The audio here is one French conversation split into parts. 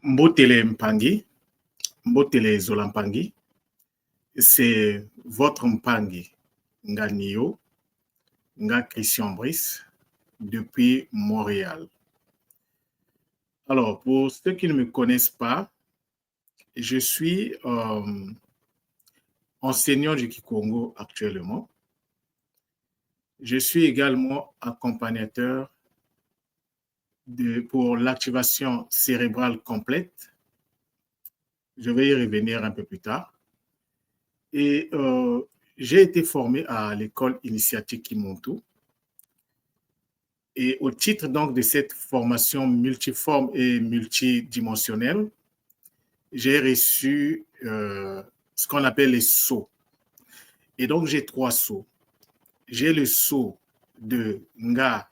Mbotele Mpangi, Mbotele Zolampangi, c'est votre Mpangi Nganio, Nga Christian Brice, depuis Montréal. Alors, pour ceux qui ne me connaissent pas, je suis enseignant du Kikongo actuellement. Je suis également accompagnateur pour l'activation cérébrale complète. Je vais y revenir un peu plus tard. Et j'ai été formé à l'école initiatique Kimontu. Et au titre donc de cette formation multiforme et multidimensionnelle, j'ai reçu ce qu'on appelle les sceaux. Et donc j'ai 3 sceaux. J'ai le sceau de Nga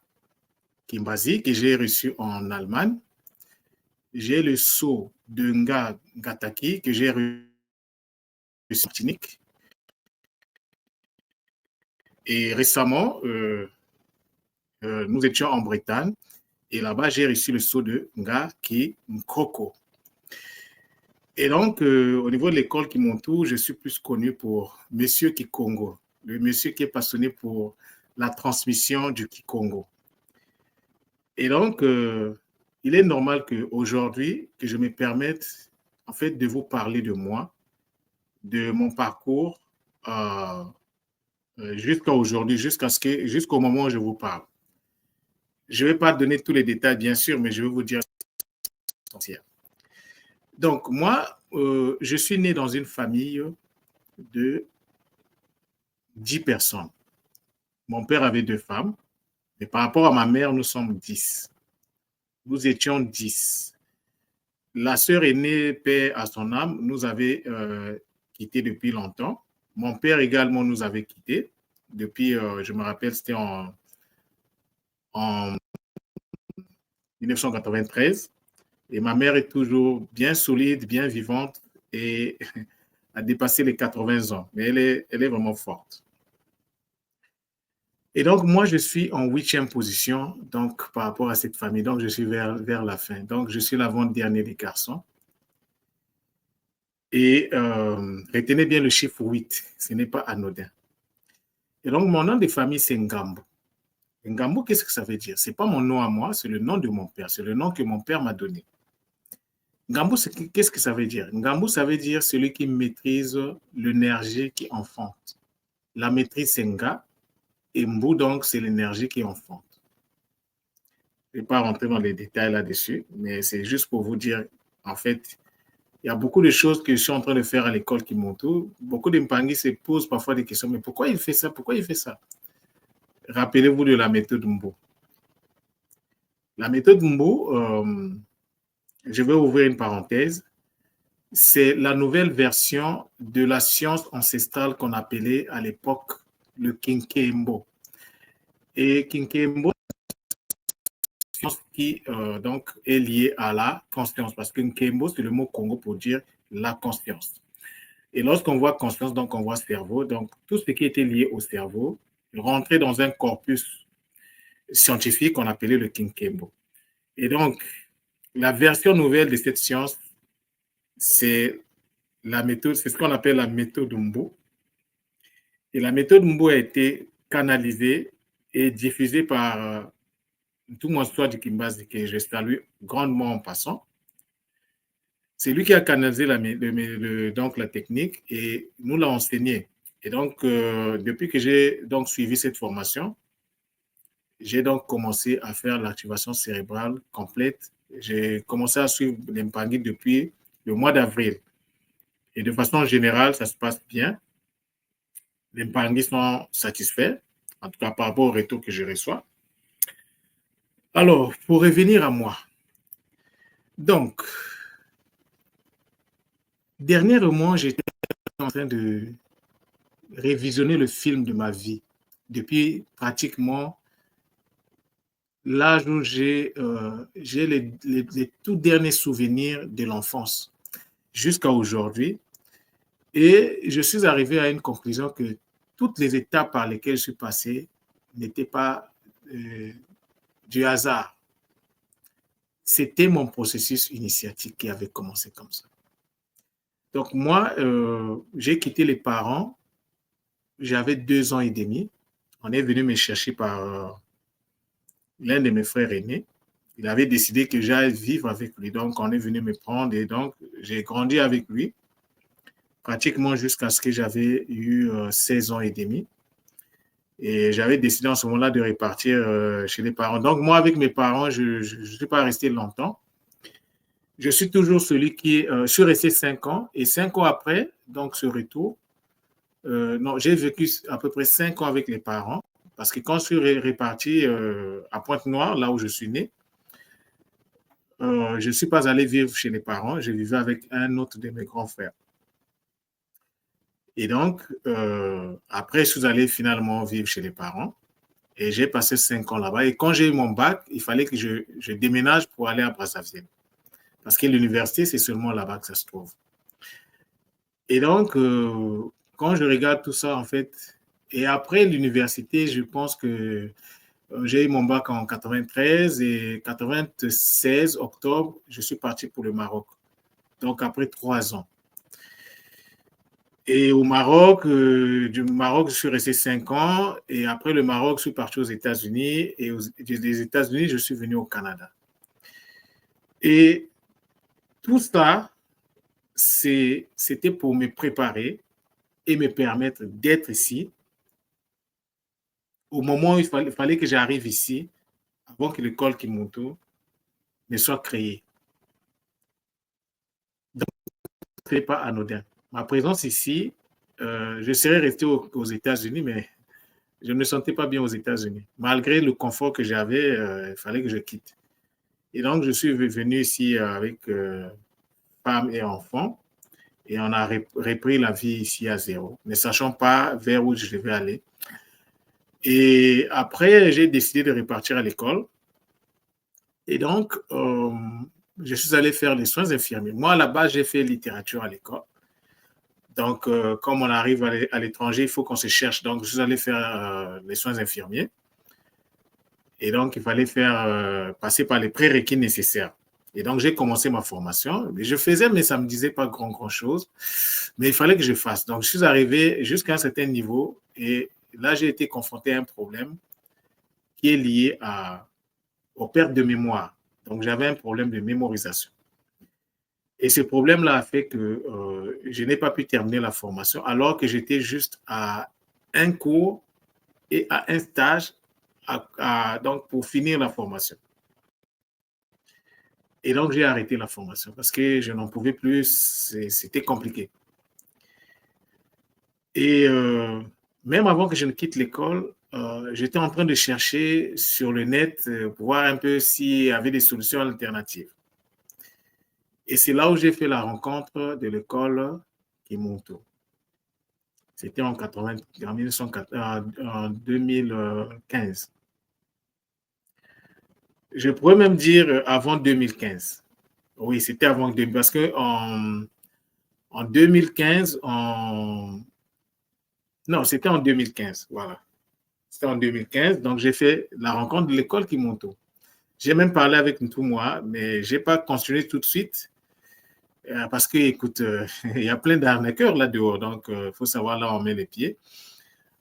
Kimbazi que j'ai reçu en Allemagne. J'ai le sceau de Nga Gataki que j'ai reçu en Martinique. Et récemment, nous étions en Bretagne et là-bas, j'ai reçu le sceau de Nga Kimkoko. Et donc, au niveau de l'école Kimontu, je suis plus connu pour Monsieur Kikongo, le monsieur qui est passionné pour la transmission du Kikongo. Et donc, il est normal qu'aujourd'hui, que je me permette en fait de vous parler de moi, de mon parcours jusqu'à aujourd'hui, jusqu'au moment où je vous parle. Je ne vais pas donner tous les détails, bien sûr, mais je vais vous dire l'essentiel. Donc, moi, je suis né dans une famille de 10 personnes. Mon père avait 2 femmes, mais par rapport à ma mère, nous sommes 10. Nous étions 10. La sœur aînée, paix à son âme, nous avait quittés depuis longtemps. Mon père également nous avait quittés depuis, je me rappelle, c'était en 1993. Et ma mère est toujours bien solide, bien vivante et a dépassé les 80 ans. Mais elle est vraiment forte. Et donc, moi, je suis en 8e position donc, par rapport à cette famille. Donc, je suis vers la fin. Donc, je suis l'avant-dernier des garçons. Et retenez bien le chiffre 8. Ce n'est pas anodin. Et donc, mon nom de famille, c'est Ngambo. Ngambo, qu'est-ce que ça veut dire? Ce n'est pas mon nom à moi, c'est le nom de mon père. C'est le nom que mon père m'a donné. Ngambo, qu'est-ce que ça veut dire? Ngambo, ça veut dire celui qui maîtrise l'énergie qui enfante. La maîtrise, c'est Nga. Et Mbu, donc, c'est l'énergie qui enfante. Je ne vais pas rentrer dans les détails là-dessus, mais c'est juste pour vous dire, en fait, il y a beaucoup de choses que je suis en train de faire à l'école Kimontu. Beaucoup de Mpangi se posent parfois des questions, mais pourquoi il fait ça? Pourquoi il fait ça? Rappelez-vous de la méthode Mbu. La méthode Mbu, je vais ouvrir une parenthèse, c'est la nouvelle version de la science ancestrale qu'on appelait à l'époque le Kinkembo. Et Kinkembo, qui donc est liée à la conscience, parce que Kinkembo, c'est le mot Congo pour dire la conscience. Et lorsqu'on voit conscience, donc on voit cerveau, donc tout ce qui était lié au cerveau rentrait dans un corpus scientifique qu'on appelait le Kinkembo. Et donc, la version nouvelle de cette science, c'est la méthode, c'est ce qu'on appelle la méthode Mbu. Et la méthode Mbu a été canalisée et diffusée par tout mon histoire du Kimbazi, que je salue grandement en passant. C'est lui qui a canalisé donc la technique et nous l'a enseigné. Et donc, depuis que j'ai donc suivi cette formation, j'ai donc commencé à faire l'activation cérébrale complète. J'ai commencé à suivre les Mpangi depuis le mois d'avril. Et de façon générale, ça se passe bien. Les Mpangi sont satisfaits, en tout cas par rapport au retour que je reçois. Alors, pour revenir à moi. Donc, dernièrement, j'étais en train de révisionner le film de ma vie depuis pratiquement l'âge où j'ai les tout derniers souvenirs de l'enfance jusqu'à aujourd'hui. Et je suis arrivé à une conclusion que toutes les étapes par lesquelles je suis passé n'étaient pas du hasard. c'était mon processus initiatique qui avait commencé comme ça. Donc moi, j'ai quitté les parents, j'avais 2 ans et demi. On est venu me chercher par l'un de mes frères aînés. Il avait décidé que j'allais vivre avec lui. Donc, on est venu me prendre et donc, j'ai grandi avec lui pratiquement jusqu'à ce que j'avais eu 16 ans et demi. Et j'avais décidé en ce moment-là de repartir chez les parents. Donc, moi, avec mes parents, je ne suis pas resté longtemps. Je suis toujours celui qui... je suis resté 5 ans. Et 5 ans après, donc ce retour, non, j'ai vécu à peu près 5 ans avec les parents. Parce que quand je suis reparti à Pointe-Noire, là où je suis né, je ne suis pas allé vivre chez les parents. Je vivais avec un autre de mes grands frères. Et donc, après, je suis allé finalement vivre chez les parents. Et j'ai passé 5 ans là-bas. Et quand j'ai eu mon bac, il fallait que je déménage pour aller à Brazzaville. Parce que l'université, c'est seulement là-bas que ça se trouve. Et donc, quand je regarde tout ça, en fait, et après l'université, je pense que j'ai eu mon bac en 93 et 96 octobre, je suis parti pour le Maroc. Donc, après 3 ans. Et au Maroc, du Maroc, je suis resté 5 ans. Et après le Maroc, je suis parti aux États-Unis. Et des États-Unis, je suis venu au Canada. Et tout ça, c'était pour me préparer et me permettre d'être ici au moment où il fallait que j'arrive ici, avant que l'école Kimoto ne soit créée. Donc, ce n'est pas anodin. Ma présence ici, je serais resté aux États-Unis, mais je ne me sentais pas bien aux États-Unis. Malgré le confort que j'avais, il fallait que je quitte. Et donc, je suis venu ici avec femme et enfants et on a repris la vie ici à zéro, ne sachant pas vers où je devais aller. Et après, j'ai décidé de repartir à l'école. Et donc, je suis allé faire les soins infirmiers. Moi, à la base, j'ai fait littérature à l'école. Donc, comme on arrive à l'étranger, il faut qu'on se cherche. Donc, je suis allé faire les soins infirmiers. Et donc, il fallait passer par les prérequis nécessaires. Et donc, j'ai commencé ma formation. Je faisais, mais ça ne me disait pas grand-chose. Mais il fallait que je fasse. Donc, je suis arrivé jusqu'à un certain niveau. Et là, j'ai été confronté à un problème qui est lié aux pertes de mémoire. Donc, j'avais un problème de mémorisation. Et ce problème-là a fait que je n'ai pas pu terminer la formation alors que j'étais juste à un cours et à un stage donc pour finir la formation. Et donc, j'ai arrêté la formation parce que je n'en pouvais plus, c'était compliqué. Et même avant que je ne quitte l'école, j'étais en train de chercher sur le net pour voir un peu s'il y avait des solutions alternatives. Et c'est là où j'ai fait la rencontre de l'école Kimoto. C'était en 2015. Je pourrais même dire avant 2015. Oui, c'était avant 2015. Parce qu'en 2015, non, c'était en 2015. Voilà. C'était en 2015. Donc, j'ai fait la rencontre de l'école Kimoto. J'ai même parlé avec Ntumwa, mais je n'ai pas continué tout de suite. Parce que, écoute, il y a plein d'arnaqueurs là-dehors. Donc, il faut savoir là où on met les pieds.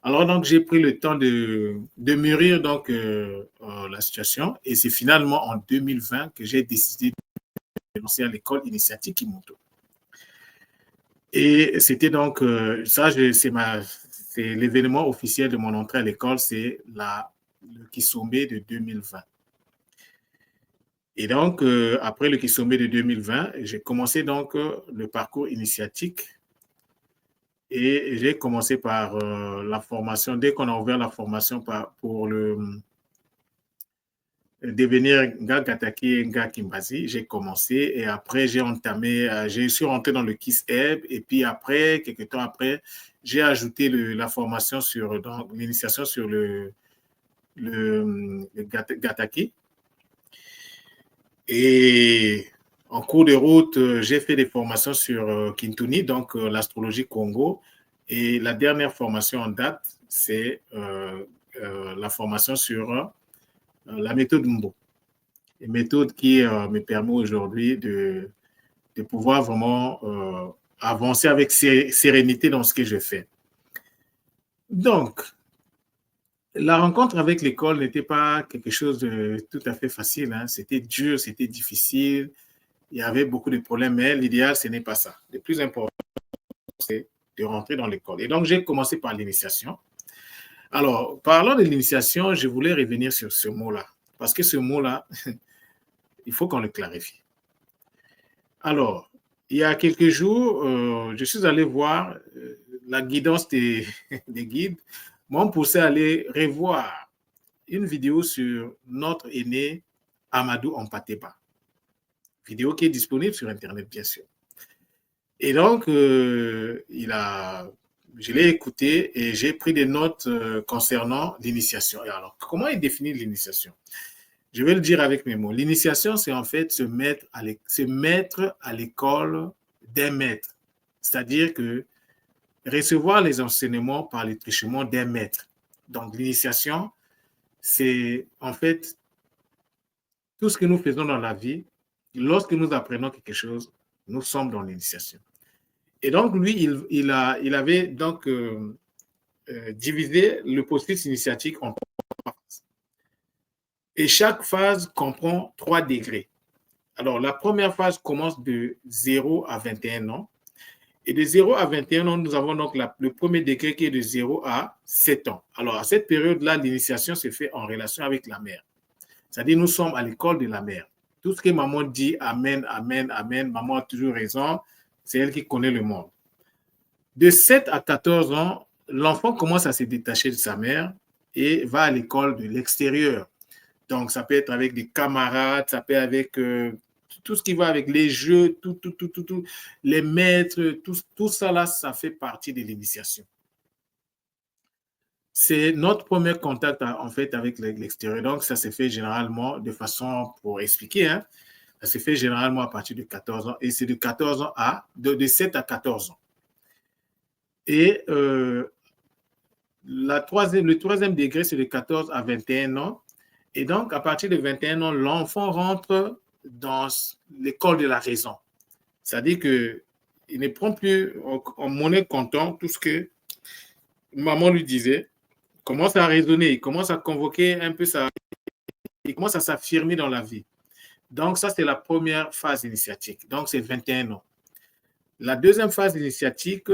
Alors, donc, j'ai pris le temps de mûrir donc, la situation. Et c'est finalement en 2020 que j'ai décidé de lancer à l'école initiatique Kimoto. Et c'était donc, ça, c'est l'événement officiel de mon entrée à l'école, c'est le Kisombe de 2020. Et donc, après le Kisombe de 2020, j'ai commencé donc le parcours initiatique. Et j'ai commencé par la formation. Dès qu'on a ouvert la formation pour devenir Ngagataki et Ngakimbazi, j'ai commencé et après je suis rentré dans le KISS-EB et puis après, quelques temps après, j'ai ajouté la formation l'initiation sur le Gataki. Et en cours de route, j'ai fait des formations sur Kintuni, donc l'astrologie Congo. Et la dernière formation en date, c'est la formation sur la méthode Mbo. méthode qui me permet aujourd'hui de pouvoir vraiment avancer avec sérénité dans ce que je fais. Donc, la rencontre avec l'école n'était pas quelque chose de tout à fait facile, hein. C'était dur, c'était difficile, il y avait beaucoup de problèmes, mais l'idéal, ce n'est pas ça. Le plus important, c'est de rentrer dans l'école. Et donc, j'ai commencé par l'initiation. Alors, parlant de l'initiation, je voulais revenir sur ce mot-là, parce que ce mot-là, il faut qu'on le clarifie. Alors, il y a quelques jours, je suis allé voir la guidance des guides, m'ont poussé à aller revoir une vidéo sur notre aîné Amadou Ampateba. Vidéo qui est disponible sur Internet, bien sûr. Et donc, je l'ai écouté et j'ai pris des notes concernant l'initiation. Et alors, comment est définie l'initiation? Je vais le dire avec mes mots. L'initiation, c'est en fait se mettre à l'école d'un maître. C'est-à-dire que recevoir les enseignements par le truchement d'un maître. Donc, l'initiation, c'est en fait tout ce que nous faisons dans la vie. Lorsque nous apprenons quelque chose, nous sommes dans l'initiation. Et donc, lui, il avait donc divisé le processus initiatique en 3 phases. Et chaque phase comprend 3 degrés. Alors, la première phase commence de 0 à 21 ans. Et de 0 à 21 ans, nous avons donc le premier degré qui est de 0 à 7 ans. Alors, à cette période-là, l'initiation se fait en relation avec la mère. C'est-à-dire, nous sommes à l'école de la mère. Tout ce que maman dit, amen, amen, amen, maman a toujours raison, c'est elle qui connaît le monde. De 7 à 14 ans, l'enfant commence à se détacher de sa mère et va à l'école de l'extérieur. Donc, ça peut être avec des camarades, ça peut être avec tout ce qui va avec les jeux, tout, les maîtres, tout ça là, ça fait partie de l'initiation. C'est notre premier contact en fait avec l'extérieur. Donc, ça se fait généralement de façon, pour expliquer, hein, ça se fait généralement à partir de 14 ans et c'est de 14 ans de 7 à 14 ans. Et le troisième degré, c'est de 14 à 21 ans. Et donc, à partir de 21 ans, l'enfant rentre dans l'école de la raison. C'est-à-dire qu'il ne prend plus en monnaie comptant tout ce que maman lui disait. Il commence à raisonner, il commence à convoquer un peu il commence à s'affirmer dans la vie. Donc, ça, c'est la première phase initiatique. Donc, c'est 21 ans. La deuxième phase initiatique,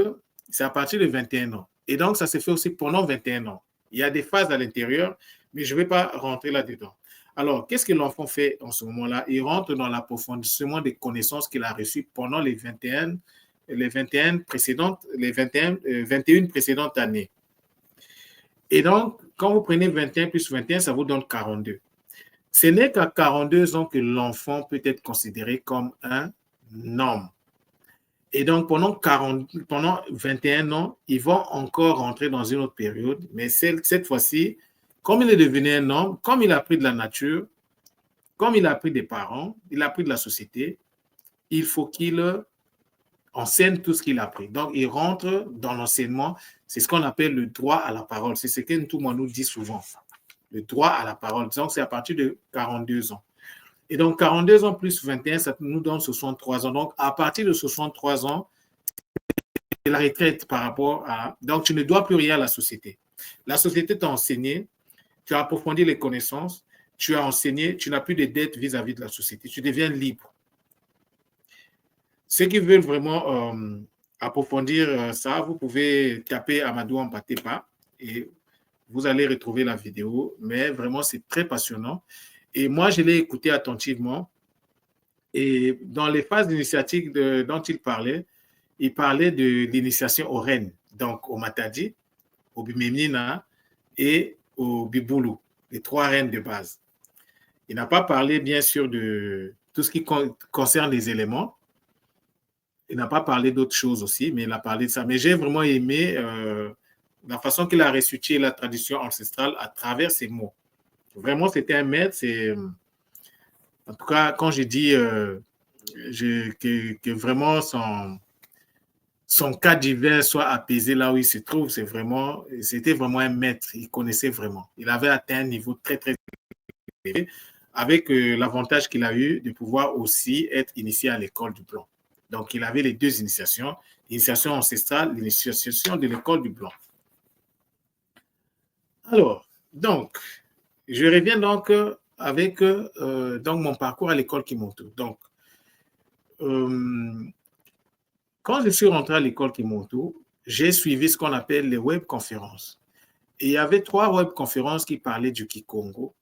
c'est à partir de 21 ans. Et donc, ça se fait aussi pendant 21 ans. Il y a des phases à l'intérieur, mais je ne vais pas rentrer là-dedans. Alors, qu'est-ce que l'enfant fait en ce moment-là? Il rentre dans l'approfondissement des connaissances qu'il a reçues pendant les 21 précédentes années. Et donc, quand vous prenez 21 plus 21, ça vous donne 42. Ce n'est qu'à 42 ans que l'enfant peut être considéré comme un homme. Et donc, pendant 21 ans, ils vont encore rentrer dans une autre période, mais cette fois-ci, comme il est devenu un homme, comme il a appris de la nature, comme il a appris des parents, il a appris de la société, il faut qu'il enseigne tout ce qu'il a appris. Donc, il rentre dans l'enseignement, c'est ce qu'on appelle le droit à la parole. C'est ce que Ntouma nous dit souvent, le droit à la parole. Donc, c'est à partir de 42 ans. Et donc, 42 ans plus 21, ça nous donne 63 ans. Donc, à partir de 63 ans, c'est la retraite par rapport à... Donc, tu ne dois plus rien à la société. La société t'a enseigné, tu as approfondi les connaissances, tu as enseigné, tu n'as plus de dettes vis-à-vis de la société. Tu deviens libre. Ceux qui veulent vraiment approfondir ça, vous pouvez taper Amadou Ampateba et vous allez retrouver la vidéo. Mais vraiment, c'est très passionnant. Et moi, je l'ai écouté attentivement. Et dans les phases initiatiques dont il parlait de l'initiation au Rennes, donc au Matadi, au Bimemnina et au Biboulou, les 3 reines de base. Il n'a pas parlé, bien sûr, de tout ce qui concerne les éléments. Il n'a pas parlé d'autres choses aussi, mais il a parlé de ça. Mais j'ai vraiment aimé la façon qu'il a ressuscité la tradition ancestrale à travers ces mots. Vraiment, c'était un maître. En tout cas, quand je dis que vraiment son cas divin soit apaisé là où il se trouve, c'était vraiment un maître. Il connaissait vraiment. Il avait atteint un niveau très, très élevé. avec l'avantage qu'il a eu de pouvoir aussi être initié à l'école du blanc. Donc, il avait les deux initiations, l'initiation ancestrale, l'initiation de l'école du blanc. Alors, donc, je reviens donc avec donc mon parcours à l'école Kimoto. Donc, quand je suis rentré à l'école Kimoto, j'ai suivi ce qu'on appelle les webconférences. Et il y avait 3 webconférences qui parlaient du Kikongo.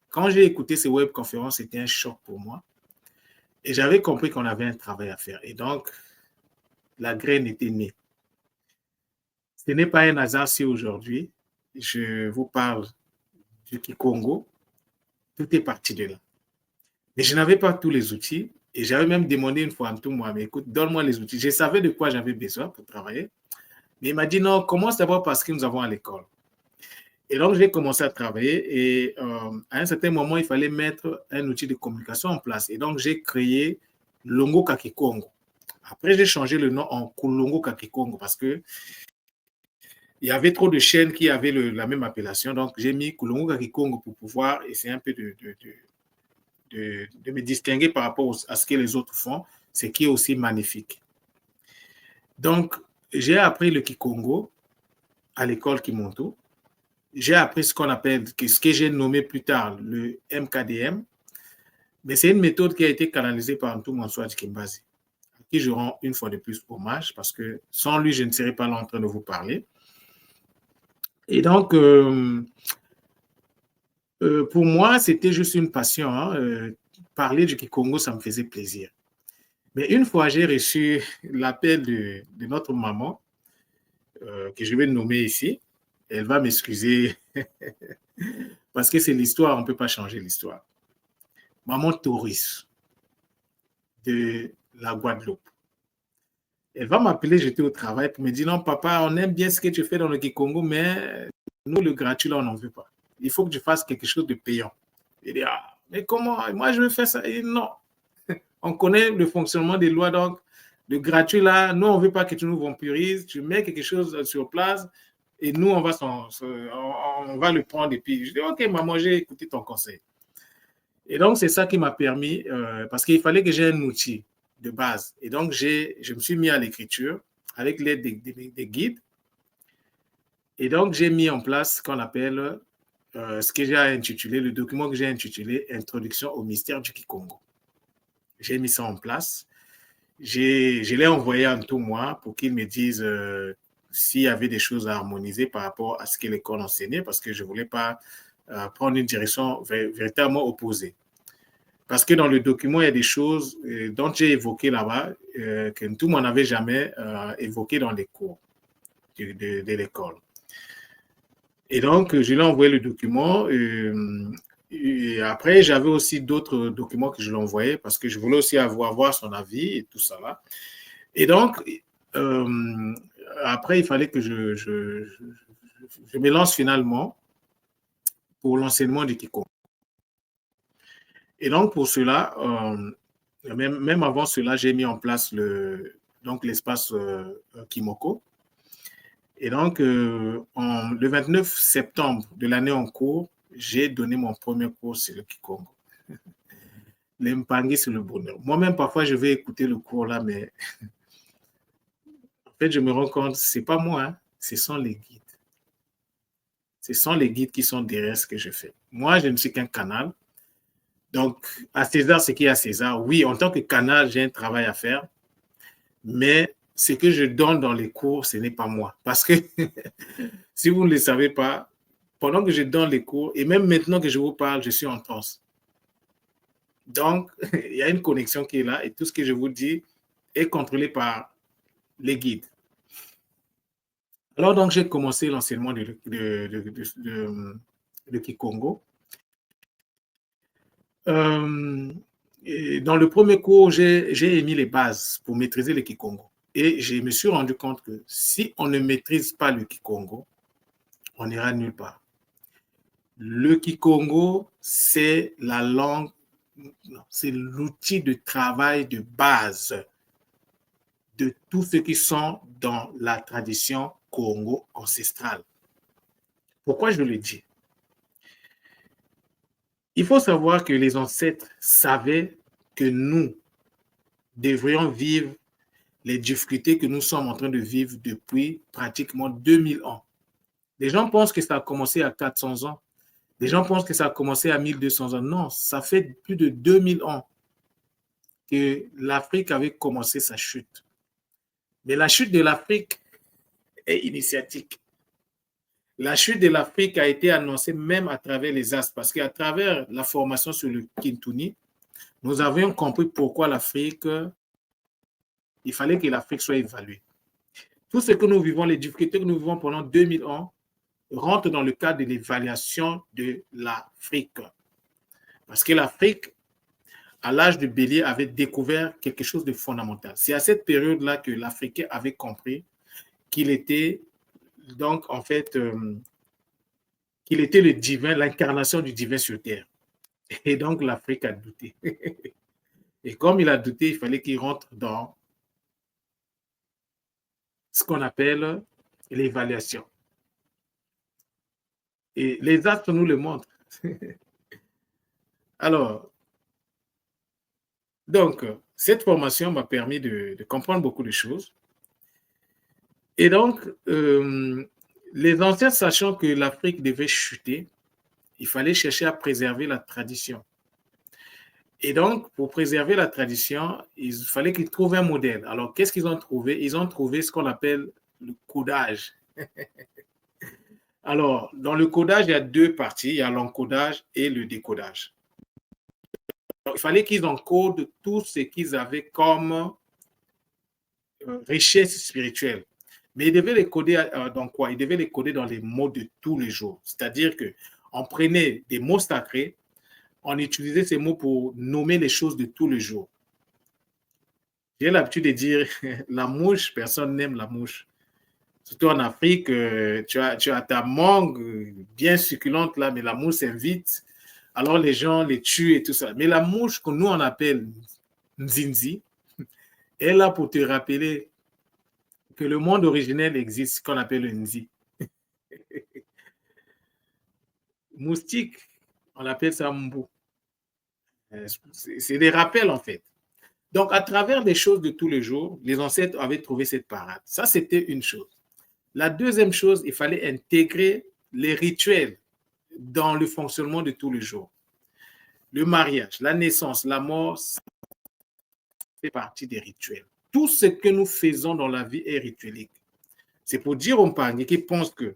Quand j'ai écouté ces webconférences, c'était un choc pour moi. Et j'avais compris qu'on avait un travail à faire. Et donc, la graine était née. Ce n'est pas un hasard si aujourd'hui, je vous parle du Kikongo. Tout est parti de là. Mais je n'avais pas tous les outils. Et j'avais même demandé une fois à tout moi, mais écoute, donne-moi les outils. Je savais de quoi j'avais besoin pour travailler. Mais il m'a dit non, commence d'abord par ce que nous avons à l'école. Et donc, j'ai commencé à travailler et à un certain moment, il fallait mettre un outil de communication en place. Et donc, j'ai créé Longo Kakikongo. Après, j'ai changé le nom en Kulongo Kakikongo parce que il y avait trop de chaînes qui avaient la même appellation. Donc, j'ai mis Kulongo Kakikongo pour pouvoir essayer un peu de me distinguer par rapport à ce que les autres font, ce qui est aussi magnifique. Donc, j'ai appris le Kikongo à l'école Kimoto. J'ai appris ce qu'on appelle, ce que j'ai nommé plus tard, le MKDM. Mais c'est une méthode qui a été canalisée par Ntou Monsouadj Kimbazi, à qui je rends une fois de plus hommage, parce que sans lui, je ne serais pas là en train de vous parler. Et donc, pour moi, c'était juste une passion. Hein. Parler du Kikongo, ça me faisait plaisir. Mais une fois, j'ai reçu l'appel de notre maman, que je vais nommer ici. Elle va m'excuser parce que c'est l'histoire, on ne peut pas changer l'histoire. Maman Tauris de la Guadeloupe. Elle va m'appeler, j'étais au travail, pour me dire non, papa, on aime bien ce que tu fais dans le Kikongo, mais nous, le gratuit, là, on n'en veut pas. Il faut que tu fasses quelque chose de payant. Il dit, ah, mais comment? Moi, je veux faire ça. Et non. On connaît le fonctionnement des lois, donc le gratuit, là, nous, on ne veut pas que tu nous vampirises. Tu mets quelque chose sur place et nous, on va le prendre. Et puis, je dis, OK, maman, j'ai écouté ton conseil. Et donc, c'est ça qui m'a permis, parce qu'il fallait que j'ai un outil de base. Et donc, je me suis mis à l'écriture avec l'aide des guides. Et donc, j'ai mis en place ce qu'on appelle, ce que j'ai intitulé, le document que j'ai intitulé Introduction au mystère du Kikongo. J'ai mis ça en place. Je l'ai envoyé à tout moi pour qu'il me dise s'il y avait des choses à harmoniser par rapport à ce que l'école enseignait, parce que je ne voulais pas prendre une direction véritablement opposée. Parce que dans le document, il y a des choses dont j'ai évoqué là-bas que tout le monde n'avait jamais évoqué dans les cours de l'école. Et donc, je lui ai envoyé le document. Et après, j'avais aussi d'autres documents que je lui ai envoyés parce que je voulais aussi avoir son avis et tout ça là. Et donc, après, il fallait que je me lance finalement pour l'enseignement du Kikongo. Et donc, pour cela, même avant cela, j'ai mis en place l'espace Kimoko. Et donc, le 29 septembre de l'année en cours, j'ai donné mon premier cours sur le Kikongo. L'Impangi sur le bonheur. Moi-même, parfois, je vais écouter le cours là, mais en fait, je me rends compte, ce n'est pas moi, hein, ce sont les guides. Ce sont les guides qui sont derrière ce que je fais. Moi, je ne suis qu'un canal. Donc, à César, ce qui est à César, oui, en tant que canal, j'ai un travail à faire, mais ce que je donne dans les cours, ce n'est pas moi. Parce que si vous ne le savez pas, pendant que je donne les cours, et même maintenant que je vous parle, je suis en transe. Donc, il y a une connexion qui est là, et tout ce que je vous dis est contrôlé par les guides. Alors, donc, j'ai commencé l'enseignement de Kikongo. Dans le premier cours, j'ai émis les bases pour maîtriser le Kikongo. Et je me suis rendu compte que si on ne maîtrise pas le Kikongo, on n'ira nulle part. Le Kikongo, c'est la langue, c'est l'outil de travail de base de tous ceux qui sont dans la tradition Congo ancestrale. Pourquoi je le dis? Il faut savoir que les ancêtres savaient que nous devrions vivre les difficultés que nous sommes en train de vivre depuis pratiquement 2000 ans. Les gens pensent que ça a commencé à 400 ans. Les gens pensent que ça a commencé à 1200 ans. Non, ça fait plus de 2000 ans que l'Afrique avait commencé sa chute. Mais la chute de l'Afrique est initiatique. La chute de l'Afrique a été annoncée même à travers les astres, parce qu'à travers la formation sur le Kintuni, nous avions compris pourquoi l'Afrique, il fallait que l'Afrique soit évaluée. Tout ce que nous vivons, les difficultés que nous vivons pendant 2000 ans, rentrent dans le cadre de l'évaluation de l'Afrique. Parce que l'Afrique, à l'âge de Bélier, avait découvert quelque chose de fondamental. C'est à cette période-là que l'Africain avait compris qu'il était, donc, en fait, qu'il était le divin, l'incarnation du divin sur terre. Et donc, l'Afrique a douté. Et comme il a douté, il fallait qu'il rentre dans ce qu'on appelle l'évaluation. Et les astres nous le montrent. Alors, donc, cette formation m'a permis de comprendre beaucoup de choses. Et donc, les anciens, sachant que l'Afrique devait chuter, il fallait chercher à préserver la tradition. Et donc, pour préserver la tradition, il fallait qu'ils trouvent un modèle. Alors, qu'est-ce qu'ils ont trouvé? Ils ont trouvé ce qu'on appelle le codage. Alors, dans le codage, il y a deux parties. Il y a l'encodage et le décodage. Donc, il fallait qu'ils encodent tout ce qu'ils avaient comme richesse spirituelle. Mais ils devaient les coder dans quoi? Ils devaient les coder dans les mots de tous les jours. C'est-à-dire qu'on prenait des mots sacrés, on utilisait ces mots pour nommer les choses de tous les jours. J'ai l'habitude de dire la mouche, personne n'aime la mouche. Surtout en Afrique, tu as ta mangue bien succulente là, mais la mouche s'invite. Alors les gens les tuent et tout ça. Mais la mouche que nous on appelle Nzinzi est là pour te rappeler que le monde originel existe, qu'on appelle le Nzi. Moustique, on appelle ça Mbu. C'est des rappels en fait. Donc, à travers des choses de tous les jours, les ancêtres avaient trouvé cette parade. Ça, c'était une chose. La deuxième chose, il fallait intégrer les rituels dans le fonctionnement de tous les jours. Le mariage, la naissance, la mort, ça fait partie des rituels. Tout ce que nous faisons dans la vie est rituelique. C'est pour dire aux parents qui pensent que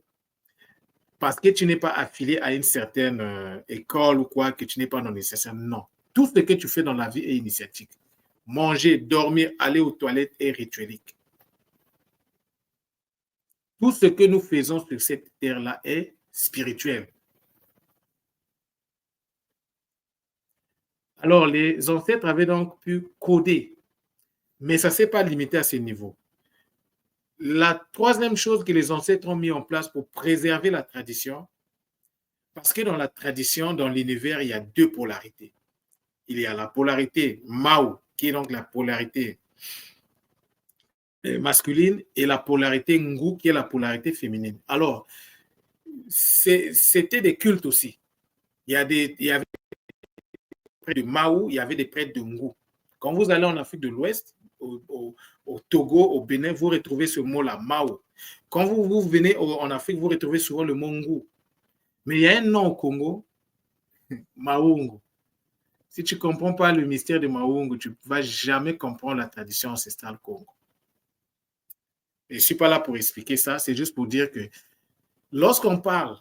parce que tu n'es pas affilié à une certaine école ou quoi, que tu n'es pas non nécessaire. Non. Tout ce que tu fais dans la vie est initiatique. Manger, dormir, aller aux toilettes est rituelique. Tout ce que nous faisons sur cette terre-là est spirituel. Alors, les ancêtres avaient donc pu coder, mais ça ne s'est pas limité à ce niveau. La troisième chose que les ancêtres ont mis en place pour préserver la tradition, parce que dans la tradition, dans l'univers, il y a deux polarités. Il y a la polarité Mao, qui est donc la polarité masculine, et la polarité Ngu, qui est la polarité féminine. Alors, c'était des cultes aussi. Il y avait des prêtres de Mao, il y avait des prêtres de Ngu. Quand vous allez en Afrique de l'Ouest, au Togo, au Bénin, vous retrouvez ce mot-là, Mao. Quand vous venez en Afrique, vous retrouvez souvent le mot Ngu. Mais il y a un nom au Congo, Maungu. Si tu ne comprends pas le mystère de Maungu, tu ne vas jamais comprendre la tradition ancestrale Congo. Et je ne suis pas là pour expliquer ça, c'est juste pour dire que lorsqu'on parle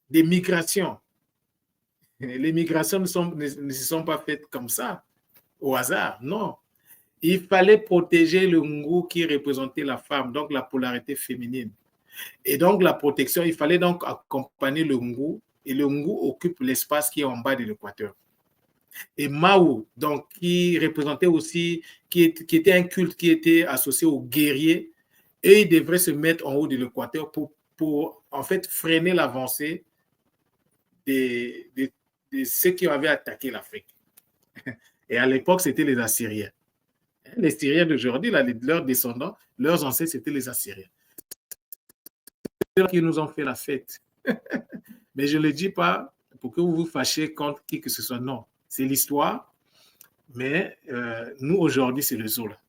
des migrations, les migrations ne se sont pas faites comme ça, au hasard, non. Il fallait protéger le Ngu qui représentait la femme, donc la polarité féminine. Et donc la protection, il fallait donc accompagner le Ngu, et le Ngu occupe l'espace qui est en bas de l'équateur. Et Mao, donc, qui représentait aussi, qui était un culte qui était associé aux guerriers, et il devrait se mettre en haut de l'équateur pour en fait freiner l'avancée de ceux qui avaient attaqué l'Afrique. Et à l'époque, c'était les Assyriens. Les Syriens d'aujourd'hui, leurs descendants, leurs ancêtres, c'était les Assyriens. C'est eux qui nous ont fait la fête. Mais je ne le dis pas pour que vous vous fâchiez contre qui que ce soit. Non, c'est l'histoire, mais nous, aujourd'hui, c'est le Zola.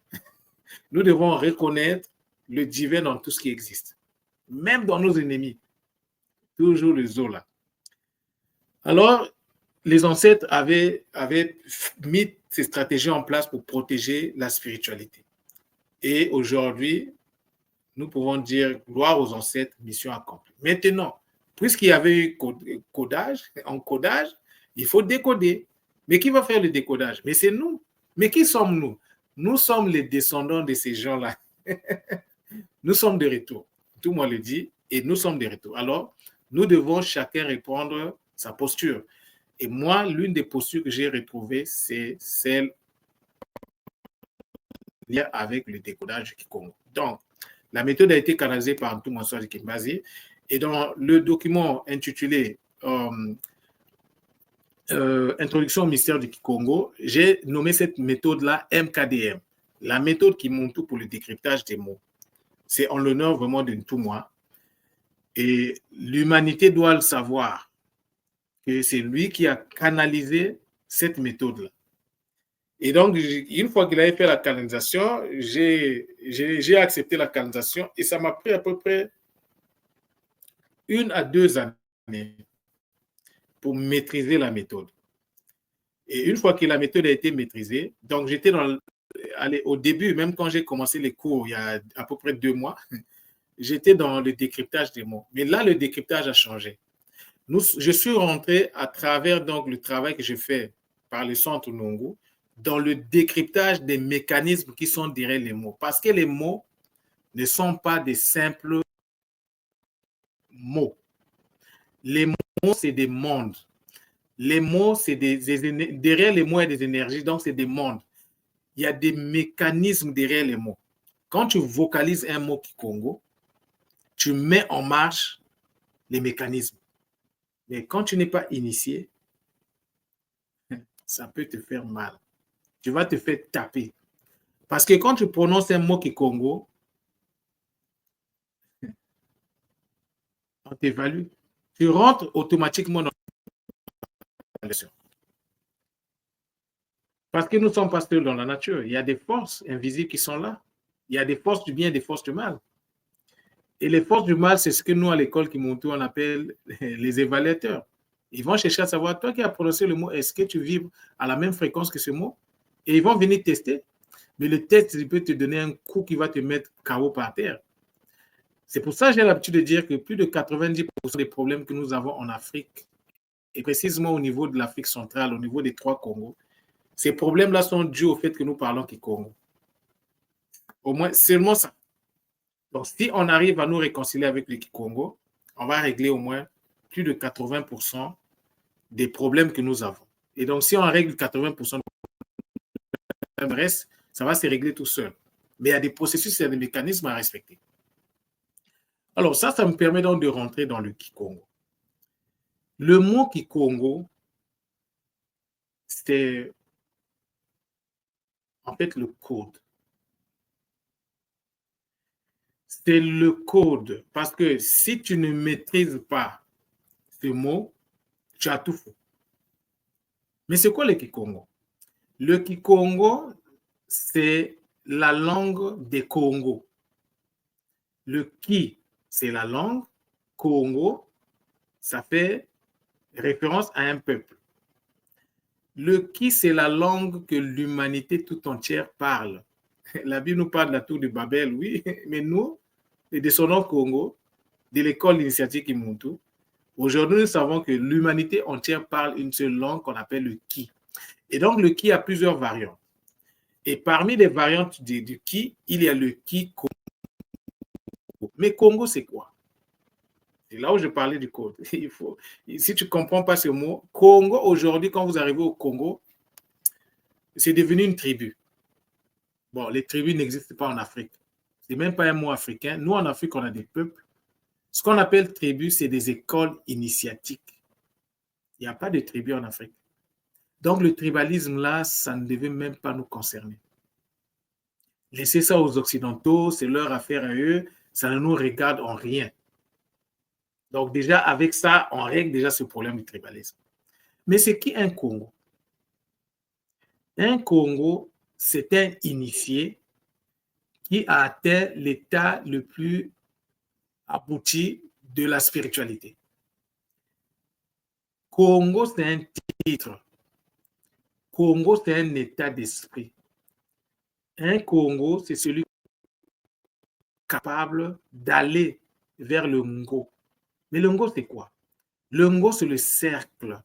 Nous devons reconnaître le divin dans tout ce qui existe, même dans nos ennemis. Toujours le Zola. Alors, les ancêtres avaient mis ces stratégies en place pour protéger la spiritualité. Et aujourd'hui, nous pouvons dire gloire aux ancêtres, mission accomplie. Maintenant, puisqu'il y avait eu encodage, il faut décoder. Mais qui va faire le décodage? Mais c'est nous. Mais qui sommes-nous? Nous sommes les descendants de ces gens-là. Nous sommes de retour. Tout le monde le dit, et nous sommes de retour. Alors, nous devons chacun répondre sa posture. Et moi, l'une des postures que j'ai retrouvées, c'est celle liée avec le décodage du Kikongo. Donc, la méthode a été canalisée par Ntumwa Monswari Kimbazi. Et dans le document intitulé Introduction au mystère du Kikongo, j'ai nommé cette méthode-là MKDM, la méthode qui monte pour le décryptage des mots. C'est en l'honneur vraiment de Ntumwa. Et l'humanité doit le savoir, que c'est lui qui a canalisé cette méthode-là. Et donc, une fois qu'il avait fait la canalisation, j'ai accepté la canalisation et ça m'a pris à peu près 1 à 2 années pour maîtriser la méthode. Et une fois que la méthode a été maîtrisée, donc j'étais au début, même quand j'ai commencé les cours il y a à peu près 2 mois, j'étais dans le décryptage des mots. Mais là, le décryptage a changé. Je suis rentré à travers donc, le travail que j'ai fait par le centre Nongo dans le décryptage des mécanismes qui sont derrière les mots. Parce que les mots ne sont pas des simples mots. Les mots, c'est des mondes. Les mots, c'est derrière les mots, il y a des énergies, donc c'est des mondes. Il y a des mécanismes derrière les mots. Quand tu vocalises un mot Kikongo, tu mets en marche les mécanismes. Mais quand tu n'es pas initié, ça peut te faire mal. Tu vas te faire taper. Parce que quand tu prononces un mot Kikongo, on t'évalue. Tu rentres automatiquement dans la leçon. Parce que nous ne sommes pas seuls dans la nature. Il y a des forces invisibles qui sont là. Il y a des forces du bien et des forces du mal. Et les forces du mal, c'est ce que nous, à l'école Kimuntu, on appelle les évaluateurs. Ils vont chercher à savoir, toi qui as prononcé le mot, est-ce que tu vibres à la même fréquence que ce mot? Et ils vont venir tester. Mais le test, il peut te donner un coup qui va te mettre KO par terre. C'est pour ça que j'ai l'habitude de dire que plus de 90% des problèmes que nous avons en Afrique, et précisément au niveau de l'Afrique centrale, au niveau des 3 Congos, ces problèmes-là sont dus au fait que nous parlons Kikongo. Au moins, seulement ça. Donc, si on arrive à nous réconcilier avec le Kikongo, on va régler au moins plus de 80% des problèmes que nous avons. Et donc, si on règle 80% des problèmes, reste, ça va se régler tout seul. Mais il y a des processus, il y a des mécanismes à respecter. Alors, ça me permet donc de rentrer dans le Kikongo. Le mot Kikongo, c'est en fait le code. C'est le code. Parce que si tu ne maîtrises pas ce mot, tu as tout faux. Mais c'est quoi le Kikongo? Le Kikongo, c'est la langue des Congos. Le Ki, c'est la langue. Congo, ça fait référence à un peuple. Le Ki, c'est la langue que l'humanité tout entière parle. La Bible nous parle de la tour de Babel, oui, mais nous, les descendants Congo, de l'école initiatique Kimuntu, aujourd'hui, nous savons que l'humanité entière parle une seule langue qu'on appelle le Ki. Et donc, le Ki a plusieurs variantes. Et parmi les variantes du Ki, il y a le Ki Congo. Mais Congo, c'est quoi? C'est là où je parlais du code. Si tu ne comprends pas ce mot, Congo, aujourd'hui, quand vous arrivez au Congo, c'est devenu une tribu. Bon, les tribus n'existent pas en Afrique. Ce n'est même pas un mot africain. Nous, en Afrique, on a des peuples. Ce qu'on appelle tribu, c'est des écoles initiatiques. Il n'y a pas de tribu en Afrique. Donc, le tribalisme, là, ça ne devait même pas nous concerner. Laissez ça aux Occidentaux, c'est leur affaire à eux, ça ne nous regarde en rien. Donc, déjà, avec ça, on règle déjà ce problème du tribalisme. Mais c'est qui un Congo? Un Congo, c'est un initié qui a atteint l'état le plus abouti de la spiritualité. Congo, c'est un titre. Congo, c'est un état d'esprit. Un Congo, c'est celui capable d'aller vers le Ngo. Mais le Ngo, c'est quoi? Le Ngo, c'est le cercle.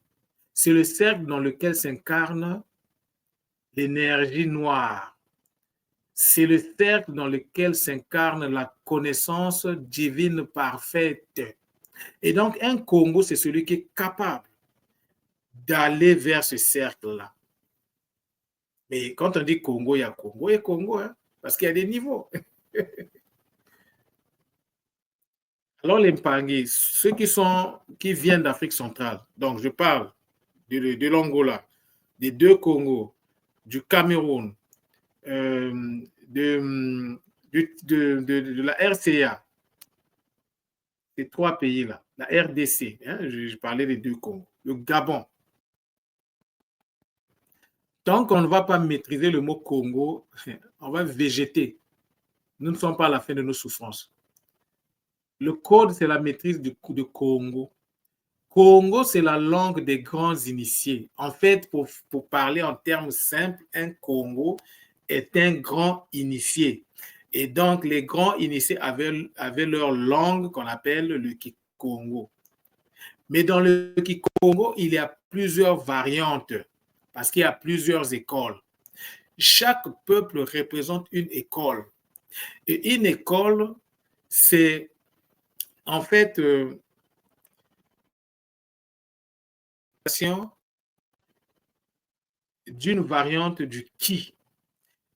C'est le cercle dans lequel s'incarne l'énergie noire. C'est le cercle dans lequel s'incarne la connaissance divine parfaite. Et donc, un Congo, c'est celui qui est capable d'aller vers ce cercle-là. Mais quand on dit Congo, il y a Congo et Congo, hein, parce qu'il y a des niveaux. Alors, les Mpangui, ceux qui viennent d'Afrique centrale, donc je parle de l'Angola, des deux Congos, du Cameroun, de la RCA, ces trois pays-là, la RDC, hein, je parlais des deux Congos, le Gabon. Tant qu'on ne va pas maîtriser le mot Congo, on va végéter. Nous ne sommes pas à la fin de nos souffrances. Le code, c'est la maîtrise de Congo. Congo, c'est la langue des grands initiés. En fait, pour parler en termes simples, un Congo est un grand initié. Et donc, les grands initiés avaient leur langue qu'on appelle le Kikongo. Mais dans le Kikongo, il y a plusieurs variantes parce qu'il y a plusieurs écoles. Chaque peuple représente une école. Et une école, c'est en fait d'une variante du Ki.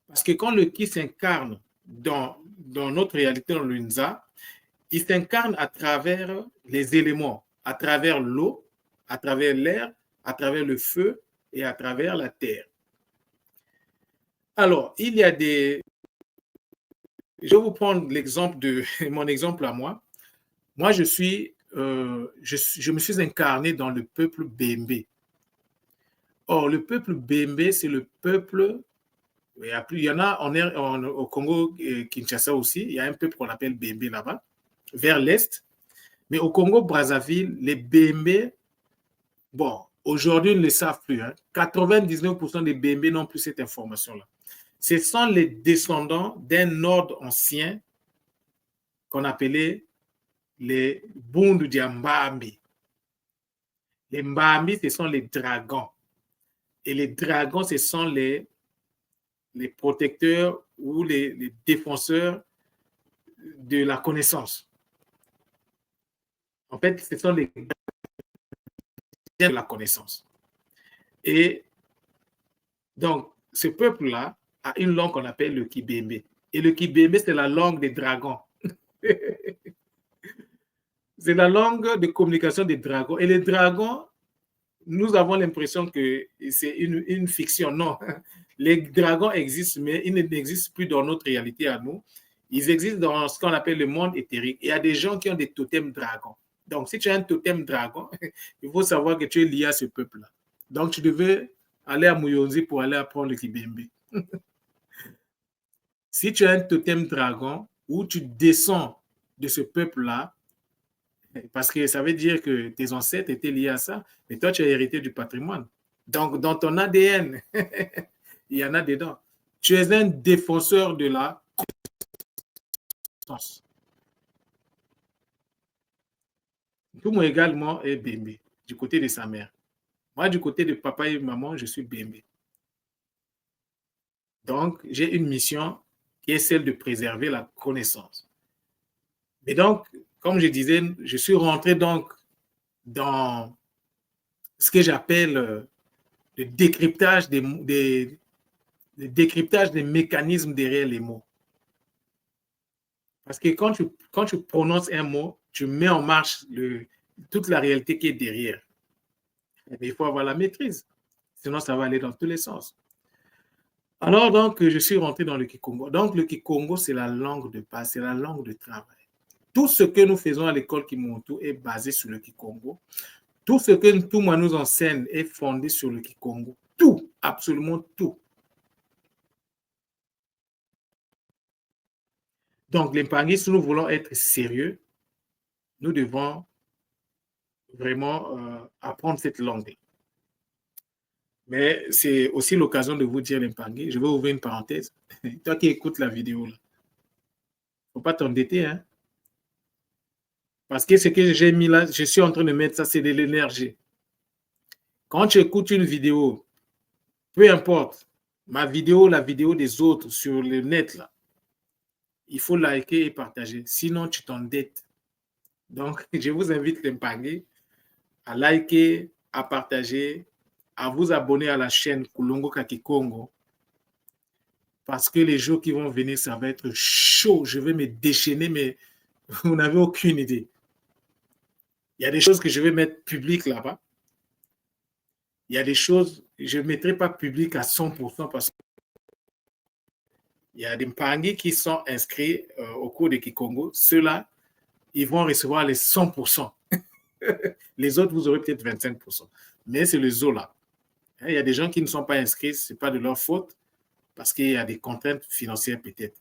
Parce que quand le Ki s'incarne dans notre réalité, dans l'Unza, il s'incarne à travers les éléments, à travers l'eau, à travers l'air, à travers le feu et à travers la terre. Alors, il y a des... Je vais vous prendre l'exemple de mon exemple à moi. Moi, je me suis incarné dans le peuple Bembe. Or, le peuple Bembe, c'est le peuple... Il y en a au Congo, Kinshasa aussi, il y a un peuple qu'on appelle Bembe là-bas, vers l'est. Mais au Congo-Brazzaville, les Bembe, bon, aujourd'hui, ils ne le savent plus. Hein. 99% des Bembe n'ont plus cette information-là. Ce sont les descendants d'un ordre ancien qu'on appelait les Bundu Mbambi. Les Mbambi, ce sont les dragons. Et les dragons, ce sont les protecteurs ou les défenseurs de la connaissance. En fait, ce sont les de la connaissance. Et donc, ce peuple-là a une langue qu'on appelle le Kibembe. Et le Kibembe, c'est la langue des dragons. C'est la langue de communication des dragons. Et les dragons, nous avons l'impression que c'est une fiction. Non, les dragons existent, mais ils n'existent plus dans notre réalité à nous. Ils existent dans ce qu'on appelle le monde éthérique. Il y a des gens qui ont des totems dragons. Donc, si tu as un totem dragon, il faut savoir que tu es lié à ce peuple-là. Donc, tu devais aller à Muyonzi pour aller apprendre le Kibembe. Si tu as un totem dragon ou tu descends de ce peuple-là, parce que ça veut dire que tes ancêtres étaient liés à ça, mais toi, tu as hérité du patrimoine. Donc, dans ton ADN, il y en a dedans. Tu es un défenseur de la conscience. Tout moi également est Bembe, du côté de sa mère. Moi, du côté de papa et maman, je suis Bembe. Donc, j'ai une mission qui est celle de préserver la connaissance. Et donc, comme je disais, je suis rentré donc dans ce que j'appelle le décryptage des mécanismes derrière les mots. Parce que quand tu prononces un mot, tu mets en marche toute la réalité qui est derrière. Mais il faut avoir la maîtrise, sinon ça va aller dans tous les sens. Alors donc, je suis rentré dans le Kikongo. Donc, le Kikongo, c'est la langue de base, c'est la langue de travail. Tout ce que nous faisons à l'école Kimontu est basé sur le Kikongo. Tout ce que Ntouma nous enseigne est fondé sur le Kikongo. Tout, absolument tout. Donc, les Mpangui, si nous voulons être sérieux, nous devons vraiment apprendre cette langue. Mais c'est aussi l'occasion de vous dire, les Mpangui, je vais ouvrir une parenthèse. Toi qui écoutes la vidéo, il ne faut pas t'endetter, hein? Parce que ce que j'ai mis là, je suis en train de mettre ça, c'est de l'énergie. Quand tu écoutes une vidéo, peu importe, ma vidéo, la vidéo des autres sur le net, là, il faut liker et partager. Sinon, tu t'endettes. Donc, je vous invite, les Mpangui, à liker, à partager, à vous abonner à la chaîne Kulongo Kaki Congo. Parce que les jours qui vont venir, ça va être chaud. Je vais me déchaîner, mais vous n'avez aucune idée. Il y a des choses que je vais mettre publiques là-bas. Il y a des choses, je ne mettrai pas publiques à 100% parce qu'il y a des Mpangui qui sont inscrits au cours de Kikongo. Ceux-là, ils vont recevoir les 100%. Les autres, vous aurez peut-être 25%. Mais c'est le zoo là. Il y a des gens qui ne sont pas inscrits, ce n'est pas de leur faute, parce qu'il y a des contraintes financières peut-être.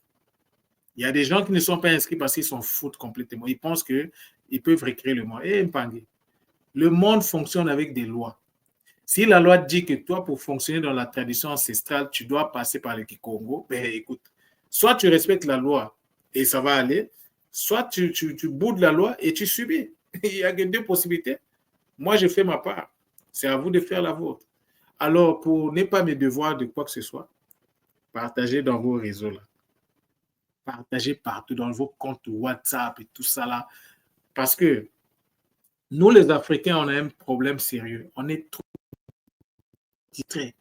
Il y a des gens qui ne sont pas inscrits parce qu'ils s'en foutent complètement. Ils pensent qu'ils peuvent recréer le monde. Et Mpangui, le monde fonctionne avec des lois. Si la loi dit que toi, pour fonctionner dans la tradition ancestrale, tu dois passer par le Kikongo, ben écoute, soit tu respectes la loi et ça va aller, soit tu boudes la loi et tu subis. Il n'y a que deux possibilités. Moi, je fais ma part. C'est à vous de faire la vôtre. Alors, pour ne pas me devoir de quoi que ce soit, partagez dans vos réseaux là. Partagez partout dans vos comptes WhatsApp et tout ça là. Parce que nous, les Africains, on a un problème sérieux. On est trop distraits.